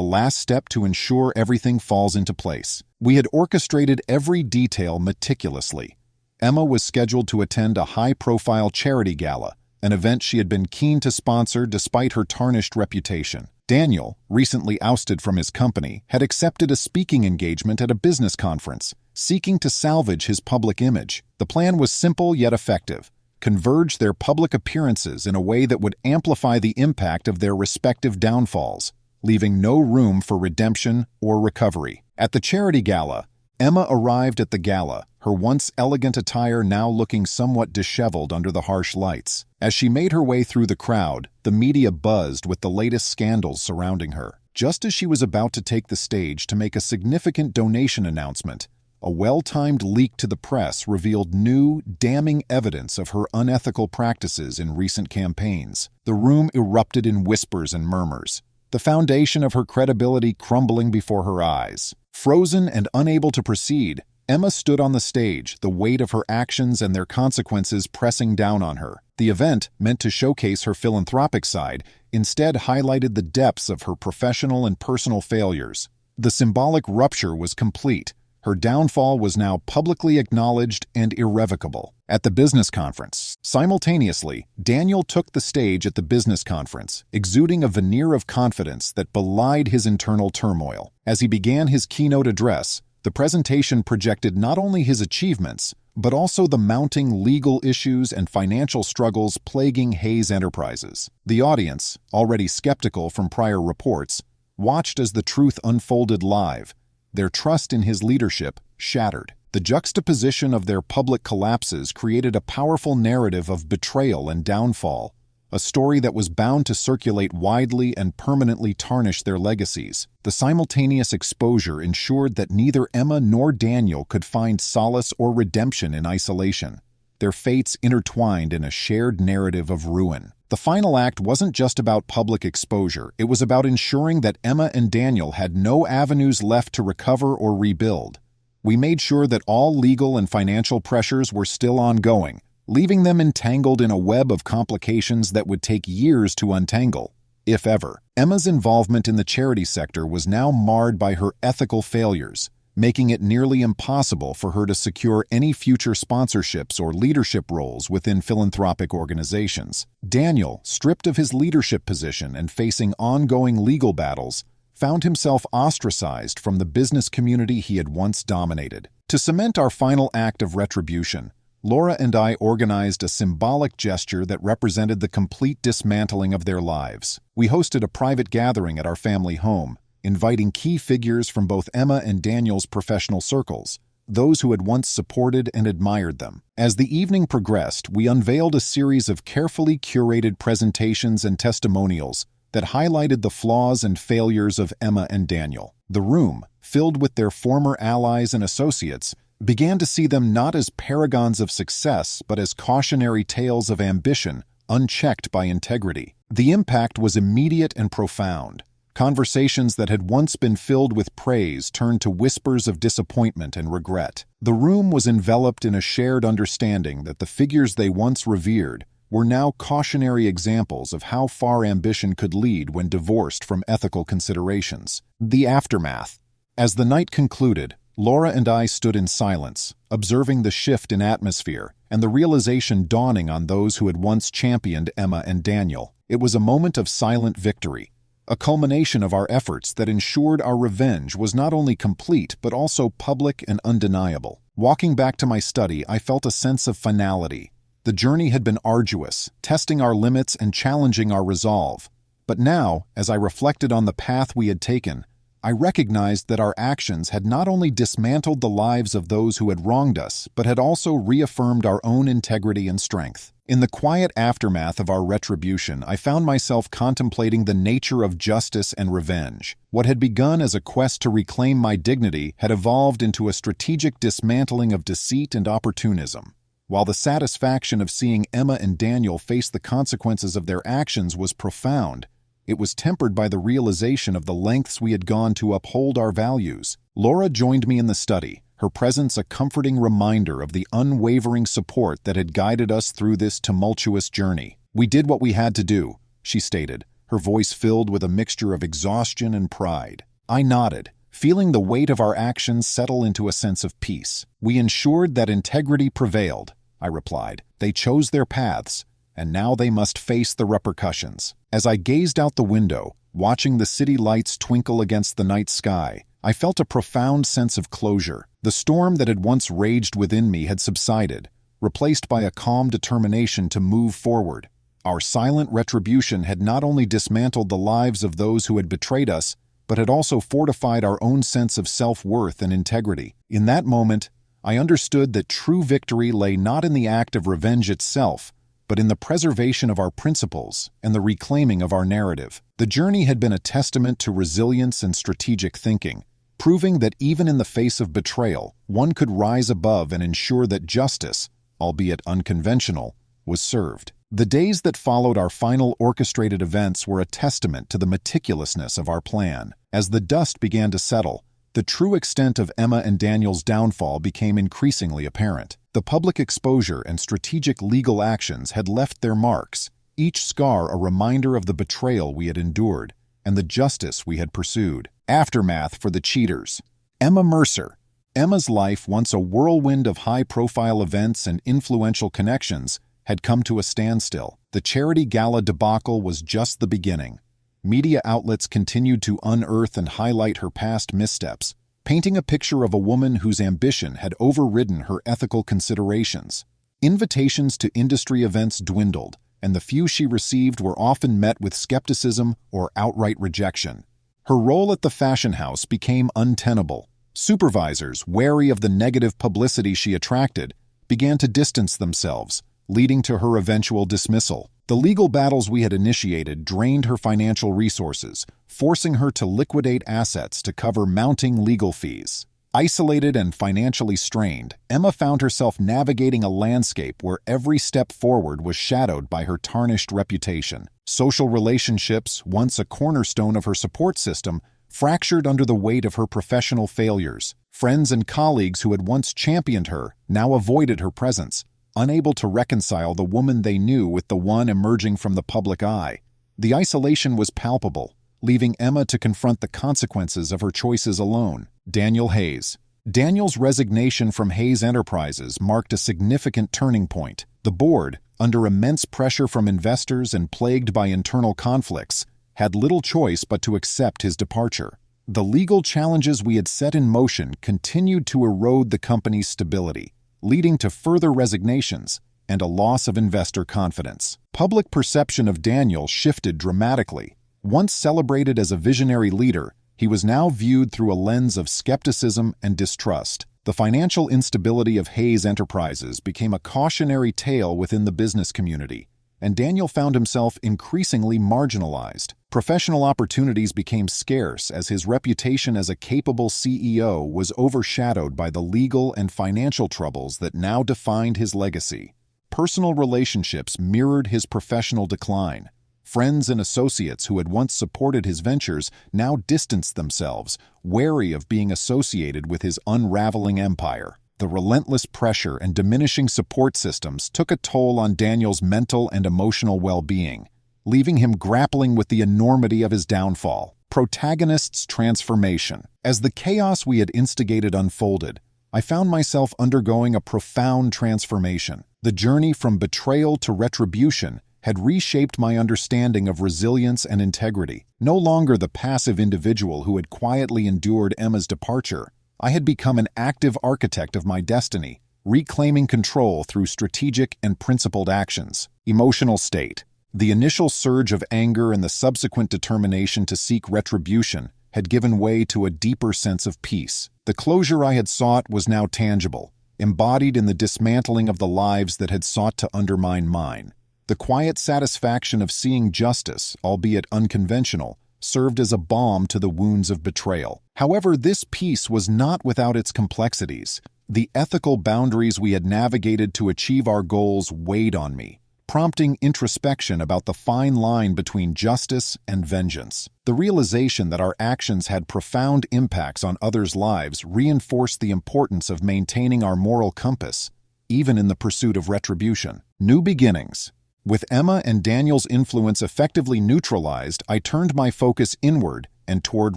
last step to ensure everything falls into place." We had orchestrated every detail meticulously. Emma was scheduled to attend a high-profile charity gala, an event she had been keen to sponsor despite her tarnished reputation. Daniel, recently ousted from his company, had accepted a speaking engagement at a business conference, seeking to salvage his public image. The plan was simple yet effective: converge their public appearances in a way that would amplify the impact of their respective downfalls, leaving no room for redemption or recovery. At the charity gala, Emma arrived at the gala, her once elegant attire now looking somewhat disheveled under the harsh lights. As she made her way through the crowd, the media buzzed with the latest scandals surrounding her. Just as she was about to take the stage to make a significant donation announcement, a well-timed leak to the press revealed new, damning evidence of her unethical practices in recent campaigns. The room erupted in whispers and murmurs, the foundation of her credibility crumbling before her eyes. Frozen and unable to proceed, Emma stood on the stage, the weight of her actions and their consequences pressing down on her. The event, meant to showcase her philanthropic side, instead highlighted the depths of her professional and personal failures. The symbolic rupture was complete. Her downfall was now publicly acknowledged and irrevocable. At the business conference, simultaneously, Daniel took the stage at the business conference, exuding a veneer of confidence that belied his internal turmoil. As he began his keynote address, the presentation projected not only his achievements, but also the mounting legal issues and financial struggles plaguing Hayes Enterprises. The audience, already skeptical from prior reports, watched as the truth unfolded live, their trust in his leadership shattered. The juxtaposition of their public collapses created a powerful narrative of betrayal and downfall, a story that was bound to circulate widely and permanently tarnish their legacies. The simultaneous exposure ensured that neither Emma nor Daniel could find solace or redemption in isolation, their fates intertwined in a shared narrative of ruin. The final act wasn't just about public exposure, it was about ensuring that Emma and Daniel had no avenues left to recover or rebuild. We made sure that all legal and financial pressures were still ongoing, leaving them entangled in a web of complications that would take years to untangle, if ever. Emma's involvement in the charity sector was now marred by her ethical failures, making it nearly impossible for her to secure any future sponsorships or leadership roles within philanthropic organizations. Daniel, stripped of his leadership position and facing ongoing legal battles, found himself ostracized from the business community he had once dominated. To cement our final act of retribution, Laura and I organized a symbolic gesture that represented the complete dismantling of their lives. We hosted a private gathering at our family home, inviting key figures from both Emma and Daniel's professional circles, those who had once supported and admired them. As the evening progressed, we unveiled a series of carefully curated presentations and testimonials that highlighted the flaws and failures of Emma and Daniel. The room, filled with their former allies and associates, began to see them not as paragons of success, but as cautionary tales of ambition, unchecked by integrity. The impact was immediate and profound. Conversations that had once been filled with praise turned to whispers of disappointment and regret. The room was enveloped in a shared understanding that the figures they once revered were now cautionary examples of how far ambition could lead when divorced from ethical considerations. The aftermath. As the night concluded, Laura and I stood in silence, observing the shift in atmosphere and the realization dawning on those who had once championed Emma and Daniel. It was a moment of silent victory, a culmination of our efforts that ensured our revenge was not only complete but also public and undeniable. Walking back to my study, I felt a sense of finality. The journey had been arduous, testing our limits and challenging our resolve. But now, as I reflected on the path we had taken, I recognized that our actions had not only dismantled the lives of those who had wronged us, but had also reaffirmed our own integrity and strength. In the quiet aftermath of our retribution, I found myself contemplating the nature of justice and revenge. What had begun as a quest to reclaim my dignity had evolved into a strategic dismantling of deceit and opportunism. While the satisfaction of seeing Emma and Daniel face the consequences of their actions was profound, it was tempered by the realization of the lengths we had gone to uphold our values. Laura joined me in the study, her presence a comforting reminder of the unwavering support that had guided us through this tumultuous journey. "We did what we had to do," she stated, her voice filled with a mixture of exhaustion and pride. I nodded, feeling the weight of our actions settle into a sense of peace. "We ensured that integrity prevailed," I replied. "They chose their paths, and now they must face the repercussions." As I gazed out the window, watching the city lights twinkle against the night sky, I felt a profound sense of closure. The storm that had once raged within me had subsided, replaced by a calm determination to move forward. Our silent retribution had not only dismantled the lives of those who had betrayed us, but had also fortified our own sense of self-worth and integrity. In that moment, I understood that true victory lay not in the act of revenge itself, but in the preservation of our principles and the reclaiming of our narrative. The journey had been a testament to resilience and strategic thinking, proving that even in the face of betrayal, one could rise above and ensure that justice, albeit unconventional, was served. The days that followed our final orchestrated events were a testament to the meticulousness of our plan. As the dust began to settle, the true extent of Emma and Daniel's downfall became increasingly apparent. The public exposure and strategic legal actions had left their marks, each scar a reminder of the betrayal we had endured and the justice we had pursued. Aftermath for the cheaters. Emma Mercer. Emma's life, once a whirlwind of high-profile events and influential connections, had come to a standstill. The charity gala debacle was just the beginning. Media outlets continued to unearth and highlight her past missteps, painting a picture of a woman whose ambition had overridden her ethical considerations. Invitations to industry events dwindled, and the few she received were often met with skepticism or outright rejection. Her role at the fashion house became untenable. Supervisors, wary of the negative publicity she attracted, began to distance themselves, leading to her eventual dismissal. The legal battles we had initiated drained her financial resources, forcing her to liquidate assets to cover mounting legal fees. Isolated and financially strained, Emma found herself navigating a landscape where every step forward was shadowed by her tarnished reputation. Social relationships, once a cornerstone of her support system, fractured under the weight of her professional failures. Friends and colleagues who had once championed her now avoided her presence, unable to reconcile the woman they knew with the one emerging from the public eye. The isolation was palpable, leaving Emma to confront the consequences of her choices alone. Daniel Hayes. Daniel's resignation from Hayes Enterprises marked a significant turning point. The board, under immense pressure from investors and plagued by internal conflicts, had little choice but to accept his departure. The legal challenges we had set in motion continued to erode the company's stability, leading to further resignations and a loss of investor confidence. Public perception of Daniel shifted dramatically. Once celebrated as a visionary leader, he was now viewed through a lens of skepticism and distrust. The financial instability of Hayes Enterprises became a cautionary tale within the business community, and Daniel found himself increasingly marginalized. Professional opportunities became scarce as his reputation as a capable CEO was overshadowed by the legal and financial troubles that now defined his legacy. Personal relationships mirrored his professional decline. Friends and associates who had once supported his ventures now distanced themselves, wary of being associated with his unraveling empire. The relentless pressure and diminishing support systems took a toll on Daniel's mental and emotional well-being, leaving him grappling with the enormity of his downfall. Protagonist's transformation. As the chaos we had instigated unfolded, I found myself undergoing a profound transformation. The journey from betrayal to retribution had reshaped my understanding of resilience and integrity. No longer the passive individual who had quietly endured Emma's departure, I had become an active architect of my destiny, reclaiming control through strategic and principled actions. Emotional state. The initial surge of anger and the subsequent determination to seek retribution had given way to a deeper sense of peace. The closure I had sought was now tangible, embodied in the dismantling of the lives that had sought to undermine mine. The quiet satisfaction of seeing justice, albeit unconventional, served as a balm to the wounds of betrayal. However, this peace was not without its complexities. The ethical boundaries we had navigated to achieve our goals weighed on me, prompting introspection about the fine line between justice and vengeance. The realization that our actions had profound impacts on others' lives reinforced the importance of maintaining our moral compass, even in the pursuit of retribution. New beginnings. With Emma and Daniel's influence effectively neutralized, I turned my focus inward and toward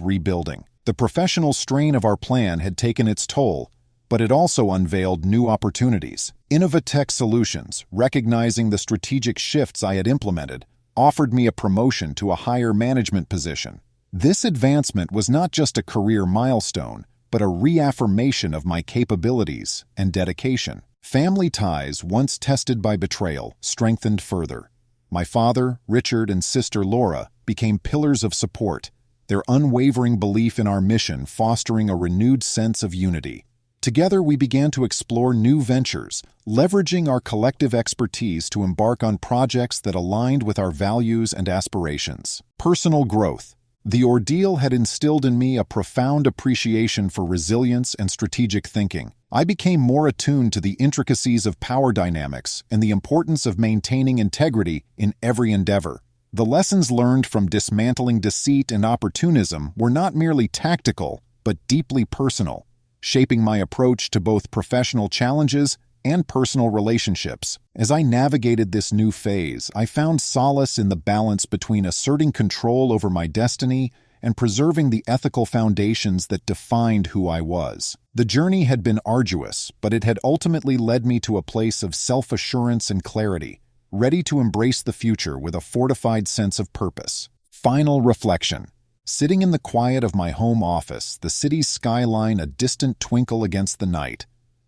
rebuilding. The professional strain of our plan had taken its toll, but it also unveiled new opportunities. Innovatech Solutions, recognizing the strategic shifts I had implemented, offered me a promotion to a higher management position. This advancement was not just a career milestone, but a reaffirmation of my capabilities and dedication. Family ties, once tested by betrayal, strengthened further. My father, Richard, and sister Laura became pillars of support, their unwavering belief in our mission fostering a renewed sense of unity. Together, we began to explore new ventures, leveraging our collective expertise to embark on projects that aligned with our values and aspirations. Personal growth. The ordeal had instilled in me a profound appreciation for resilience and strategic thinking. I became more attuned to the intricacies of power dynamics and the importance of maintaining integrity in every endeavor. The lessons learned from dismantling deceit and opportunism were not merely tactical, but deeply personal, shaping my approach to both professional challenges and personal relationships. As I navigated this new phase, I found solace in the balance between asserting control over my destiny and preserving the ethical foundations that defined who I was. The journey had been arduous, but it had ultimately led me to a place of self-assurance and clarity, ready to embrace the future with a fortified sense of purpose. Final reflection. Sitting in the quiet of my home office, the city's skyline a distant twinkle against the night,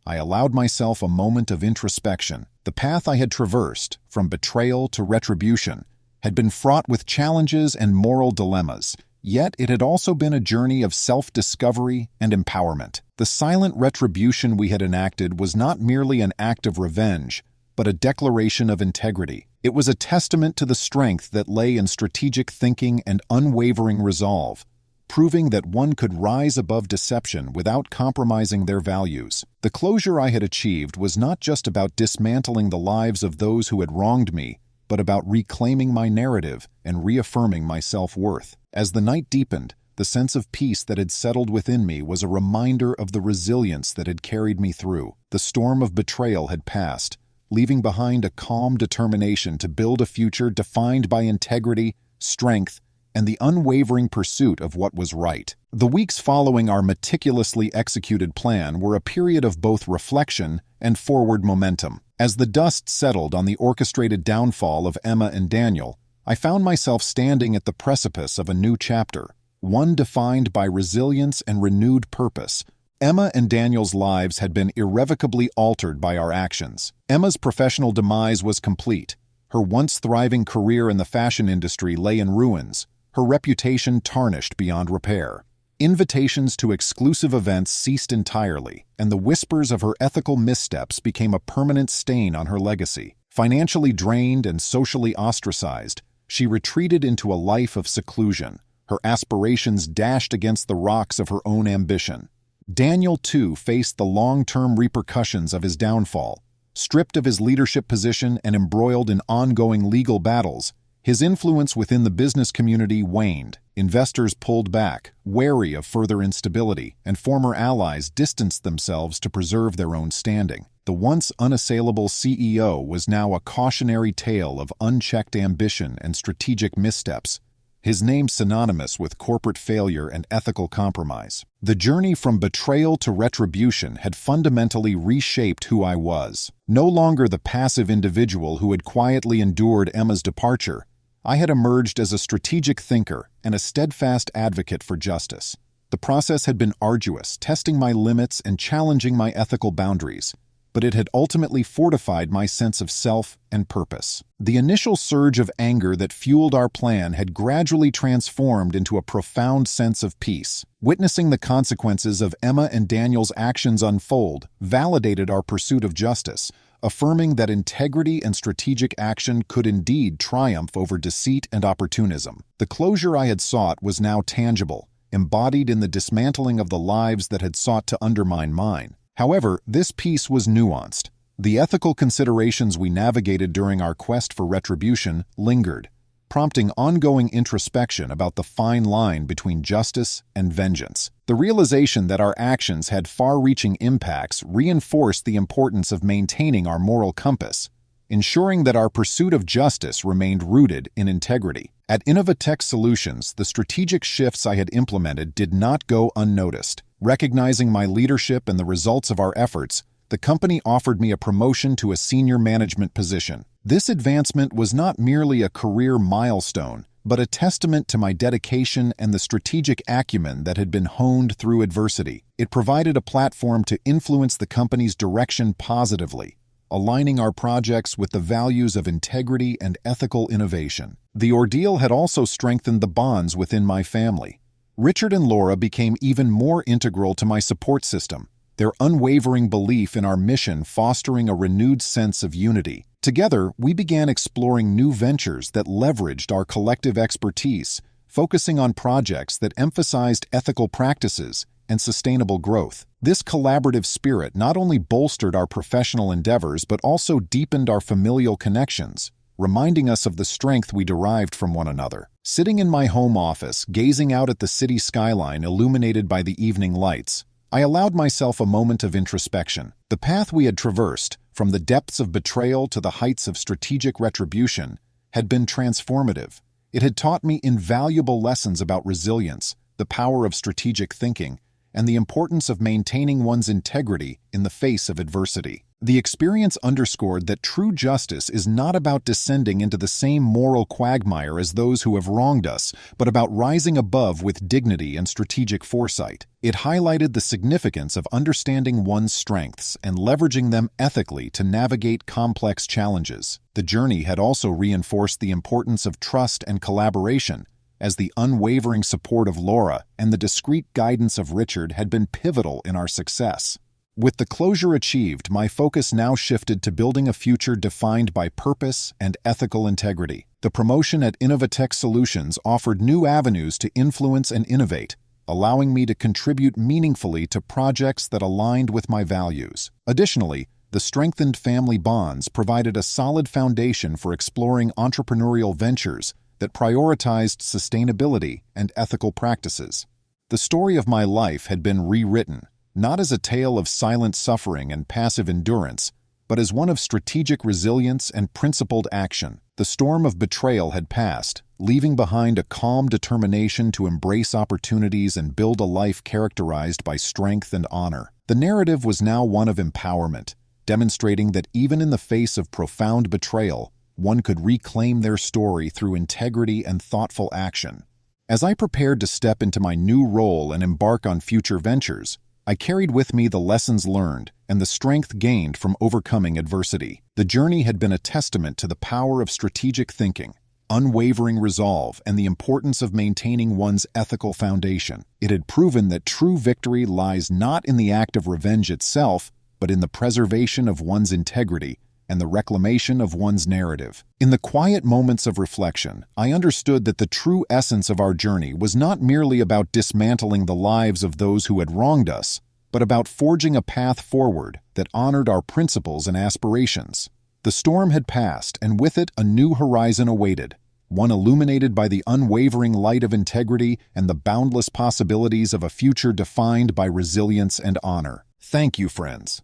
I allowed myself a moment of introspection. The path I had traversed, from betrayal to retribution, had been fraught with challenges and moral dilemmas, yet it had also been a journey of self-discovery and empowerment. The silent retribution we had enacted was not merely an act of revenge, but a declaration of integrity. It was a testament to the strength that lay in strategic thinking and unwavering resolve, proving that one could rise above deception without compromising their values. The closure I had achieved was not just about dismantling the lives of those who had wronged me, but about reclaiming my narrative and reaffirming my self-worth. As the night deepened, the sense of peace that had settled within me was a reminder of the resilience that had carried me through. The storm of betrayal had passed, leaving behind a calm determination to build a future defined by integrity, strength, and the unwavering pursuit of what was right. The weeks following our meticulously executed plan were a period of both reflection and forward momentum. As the dust settled on the orchestrated downfall of Emma and Daniel, I found myself standing at the precipice of a new chapter, one defined by resilience and renewed purpose. Emma and Daniel's lives had been irrevocably altered by our actions. Emma's professional demise was complete. Her once thriving career in the fashion industry lay in ruins, her reputation tarnished beyond repair. Invitations to exclusive events ceased entirely, and the whispers of her ethical missteps became a permanent stain on her legacy. Financially drained and socially ostracized, she retreated into a life of seclusion, her aspirations dashed against the rocks of her own ambition. Daniel, too, faced the long-term repercussions of his downfall. Stripped of his leadership position and embroiled in ongoing legal battles, his influence within the business community waned. Investors pulled back, wary of further instability, and former allies distanced themselves to preserve their own standing. The once unassailable CEO was now a cautionary tale of unchecked ambition and strategic missteps, his name synonymous with corporate failure and ethical compromise. The journey from betrayal to retribution had fundamentally reshaped who I was. No longer the passive individual who had quietly endured Emma's departure, I had emerged as a strategic thinker and a steadfast advocate for justice. The process had been arduous, testing my limits and challenging my ethical boundaries, but it had ultimately fortified my sense of self and purpose. The initial surge of anger that fueled our plan had gradually transformed into a profound sense of peace. Witnessing the consequences of Emma and Daniel's actions unfold validated our pursuit of justice, affirming that integrity and strategic action could indeed triumph over deceit and opportunism. The closure I had sought was now tangible, embodied in the dismantling of the lives that had sought to undermine mine. However, this peace was nuanced. The ethical considerations we navigated during our quest for retribution lingered, prompting ongoing introspection about the fine line between justice and vengeance. The realization that our actions had far-reaching impacts reinforced the importance of maintaining our moral compass, ensuring that our pursuit of justice remained rooted in integrity. At Innovatech Solutions, the strategic shifts I had implemented did not go unnoticed. Recognizing my leadership and the results of our efforts, the company offered me a promotion to a senior management position. This advancement was not merely a career milestone, but a testament to my dedication and the strategic acumen that had been honed through adversity. It provided a platform to influence the company's direction positively, aligning our projects with the values of integrity and ethical innovation. The ordeal had also strengthened the bonds within my family. Richard and Laura became even more integral to my support system, their unwavering belief in our mission fostering a renewed sense of unity. Together, we began exploring new ventures that leveraged our collective expertise, focusing on projects that emphasized ethical practices and sustainable growth. This collaborative spirit not only bolstered our professional endeavors but also deepened our familial connections, reminding us of the strength we derived from one another. Sitting in my home office, gazing out at the city skyline illuminated by the evening lights, I allowed myself a moment of introspection. The path we had traversed, from the depths of betrayal to the heights of strategic retribution, had been transformative. It had taught me invaluable lessons about resilience, the power of strategic thinking, and the importance of maintaining one's integrity in the face of adversity. The experience underscored that true justice is not about descending into the same moral quagmire as those who have wronged us, but about rising above with dignity and strategic foresight. It highlighted the significance of understanding one's strengths and leveraging them ethically to navigate complex challenges. The journey had also reinforced the importance of trust and collaboration, as the unwavering support of Laura and the discreet guidance of Richard had been pivotal in our success. With the closure achieved, my focus now shifted to building a future defined by purpose and ethical integrity. The promotion at Innovatech Solutions offered new avenues to influence and innovate, allowing me to contribute meaningfully to projects that aligned with my values. Additionally, the strengthened family bonds provided a solid foundation for exploring entrepreneurial ventures that prioritized sustainability and ethical practices. The story of my life had been rewritten, not as a tale of silent suffering and passive endurance, but as one of strategic resilience and principled action. The storm of betrayal had passed, leaving behind a calm determination to embrace opportunities and build a life characterized by strength and honor. The narrative was now one of empowerment, demonstrating that even in the face of profound betrayal, one could reclaim their story through integrity and thoughtful action. As I prepared to step into my new role and embark on future ventures, I carried with me the lessons learned and the strength gained from overcoming adversity. The journey had been a testament to the power of strategic thinking, unwavering resolve, and the importance of maintaining one's ethical foundation. It had proven that true victory lies not in the act of revenge itself, but in the preservation of one's integrity and the reclamation of one's narrative. In the quiet moments of reflection, I understood that the true essence of our journey was not merely about dismantling the lives of those who had wronged us, but about forging a path forward that honored our principles and aspirations. The storm had passed, and with it a new horizon awaited, one illuminated by the unwavering light of integrity and the boundless possibilities of a future defined by resilience and honor. Thank you, friends.